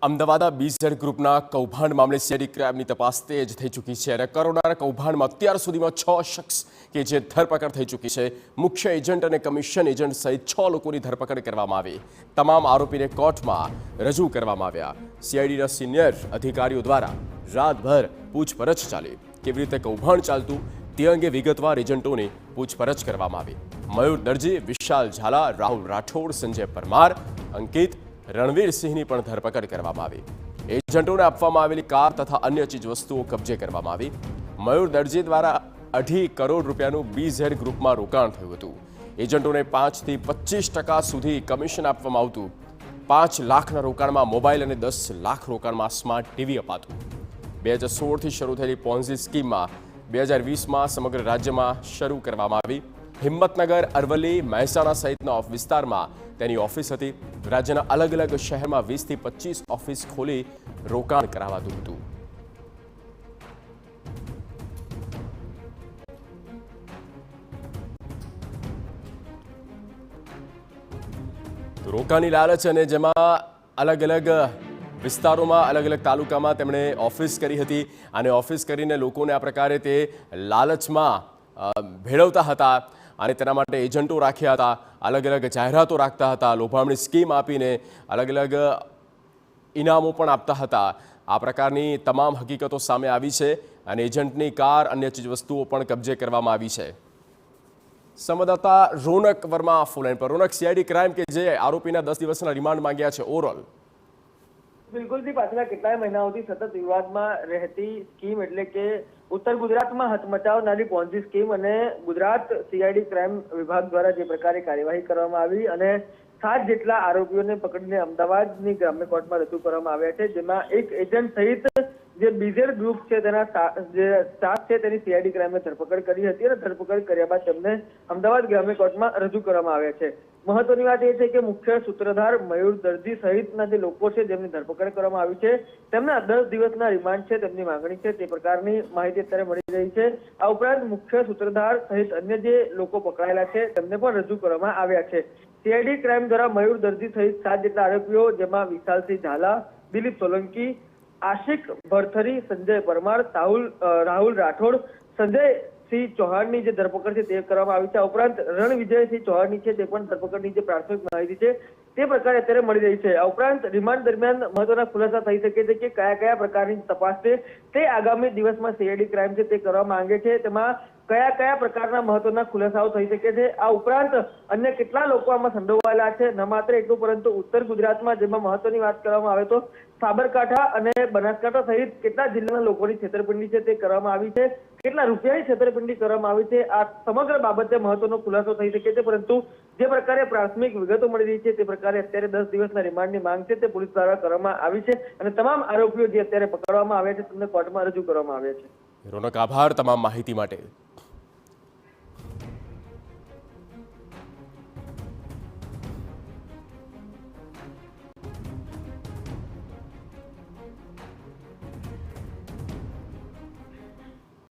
Ahmedabad BZ ગ્રુપના કૌભાંડ મામલે સીઆઈડી ક્રાઇમની તપાસ તેજ થઈ ચૂકી છે અને કરોડના કૌભાંડમાં અત્યાર સુધીમાં 6 શખ્સ કે જે ધરપકડ થઈ ચૂકી છે। મુખ્ય એજન્ટ અને કમિશન એજન્ટ સહિત 6 લોકોની ધરપકડ કરવામાં આવી। તમામ આરોપીને કોર્ટમાં રજૂ કરવામાં આવ્યા। સીઆઈડીના સિનિયર અધિકારીઓ દ્વારા રાતભર પૂછપરછ ચાલી। કેવી રીતે કૌભાંડ ચાલતું તે અંગે વિગતવાર એજન્ટોની પૂછપરછ કરવામાં આવી। મયુર દરજી, વિશાલ ઝાલા, રાહુલ રાઠોડ, સંજય પરમાર, અંકિત રણવીર સિંહની પણ ધરપકડ કરવામાં આવી। એજન્ટોને આપવામાં આવેલી કાર તથા અન્ય ચીજવસ્તુઓ કબજે કરવામાં આવી। મયુર દરજી દ્વારા 2.5 કરોડ રૂપિયાનું બીઝેડ ગ્રુપમાં રોકાણ થયું હતું। એજન્ટોને 5 થી 25% સુધી કમિશન આપવામાં આવતું। 5 લાખના રોકાણમાં મોબાઈલ અને 10 લાખ રોકાણમાં સ્માર્ટ ટીવી અપાતું। 2016થી શરૂ થયેલી પોન્ઝી સ્કીમમાં 2020માં સમગ્ર રાજ્યમાં શરૂ કરવામાં આવી। હિંમતનગર, અરવલ્લી, મહેસાણા સહિતના વિસ્તારમાં તેની ઓફિસ હતી। રાજ્યના અલગ અલગ શહેરમાં 20 થી 25 ઓફિસ ખોલી રોકાણ કરાવાતું હતું। રોકાણની લાલચ અને જેમાં અલગ અલગ વિસ્તારોમાં અલગ અલગ તાલુકામાં તેમણે ઓફિસ કરી હતી અને ઓફિસ કરીને લોકોને આ પ્રકારે તે લાલચમાં ભેળવતા હતા અને તેના માટે એજન્ટો રાખ્યા હતા। અલગ અલગ જાહેરાતો રાખતા હતા, લોભામણી સ્કીમ આપીને અલગ અલગ ઇનામો પણ આપતા હતા। આ પ્રકારની તમામ હકીકતો સામે આવી છે અને એજન્ટની કાર, અન્ય ચીજવસ્તુઓ પણ કબજે કરવામાં આવી છે। સંવાદદાતા રોનક વર્મા ફોન પર। રોનક, સીઆઈડી ક્રાઇમ કે જે આરોપીના 10 દિવસના રિમાન્ડ માંગ્યા છે, ઓવરઓલ બિલકુલ થી પાછલા કેટલાય મહિનાઓથી સતત વિવાદમાં રહેતી સ્કીમ એટલે કે ઉત્તર ગુજરાતમાં હચમચાવનારી પોન્ઝી સ્કીમ અને ગુજરાત સીઆઈડી ક્રાઇમ વિભાગ દ્વારા જે પ્રકારે કાર્યવાહી કરવામાં આવી અને 7 જેટલા આરોપીઓને પકડીને અમદાવાદની ગ્રામ્ય કોર્ટમાં રજૂ કરવામાં આવ્યા છે, જેમાં એક એજન્ટ સહિત જે બીઝેડ ગ્રુપ છે તેના જે સ્ટાફ છે તેની સીઆઈડી ક્રાઇમે ધરપકડ કરી હતી અને ધરપકડ કર્યા બાદ તેમને અમદાવાદ ગ્રામ્ય કોર્ટમાં રજૂ કરવામાં આવ્યા છે। મહત્વની વાત એ છે કે મુખ્ય સૂત્રધાર મયુર દરજી સહિતના જે લોકો છે જેમની ધરપકડ કરવામાં આવી છે તેમના 10 દિવસના રિમાન્ડ છે તેમની માંગણી છે તે પ્રકારની માહિતી અત્યારે મળી રહી છે। આ ઉપરાંત મુખ્ય સૂત્રધાર સહિત અન્ય જે લોકો પકડાયેલા છે તેમને પણ રજૂ કરવામાં આવ્યા છે। સીઆઈડી ક્રાઇમ દ્વારા મયુર દરજી સહિત 7 જેટલા આરોપીઓ જેમાં વિશાલસિંહ ઝાલા, દિલીપ સોલંકી, આશિક ભરથરી, સંજય પરમાર, રાહુલ રાઠોડ, સંજય સિંહ ચૌહાણની જે ધરપકડ છે તે કરવામાં આવી છે। આ ઉપરાંત રણવિજયસિંહ ચૌહાણની છે તે પણ ધરપકડની જે પ્રાથમિક માહિતી છે તે પ્રકારે અત્યારે મળી રહી છે। આ ઉપરાંત રિમાન્ડ દરમિયાન મહત્વના ખુલાસા થઈ શકે છે કે કયા કયા પ્રકારની તપાસ છે તે આગામી દિવસમાં સીઆઈડી ક્રાઇમ છે તે કરવા માંગે છે, તેમાં કયા કયા પ્રકારના મહત્વના ખુલાસાઓ થઈ શકે છે। આ ઉપરાંત અન્ય કેટલા લોકો આમાં સંડોવાયેલા છે, ન માત્ર એટલું પરંતુ ઉત્તર ગુજરાતમાં જેમાં મહત્વની વાત કરવામાં આવે તો સાબરકાંઠા અને બનાસકાંઠા સહિત કેટલા જિલ્લાના લોકોની છેતરપિંડી છે તે કરવામાં આવી છે, કેટલા રૂપિયાની છેતરપિંડી કરવામાં આવી છે, આ સમગ્ર બાબતે મહત્વનો ખુલાસો થઈ શકે છે। પરંતુ જે પ્રકારે પ્રાથમિક વિગતો મળી રહી છે તે પ્રકારે અત્યારે 10 દિવસના રિમાન્ડની માંગ છે તે પોલીસ દ્વારા કરવામાં આવી છે અને તમામ આરોપીઓ જે અત્યારે પકડવામાં આવ્યા છે તેમને કોર્ટમાં રજૂ કરવામાં આવ્યા છે। રોનક, આભાર તમામ માહિતી માટે।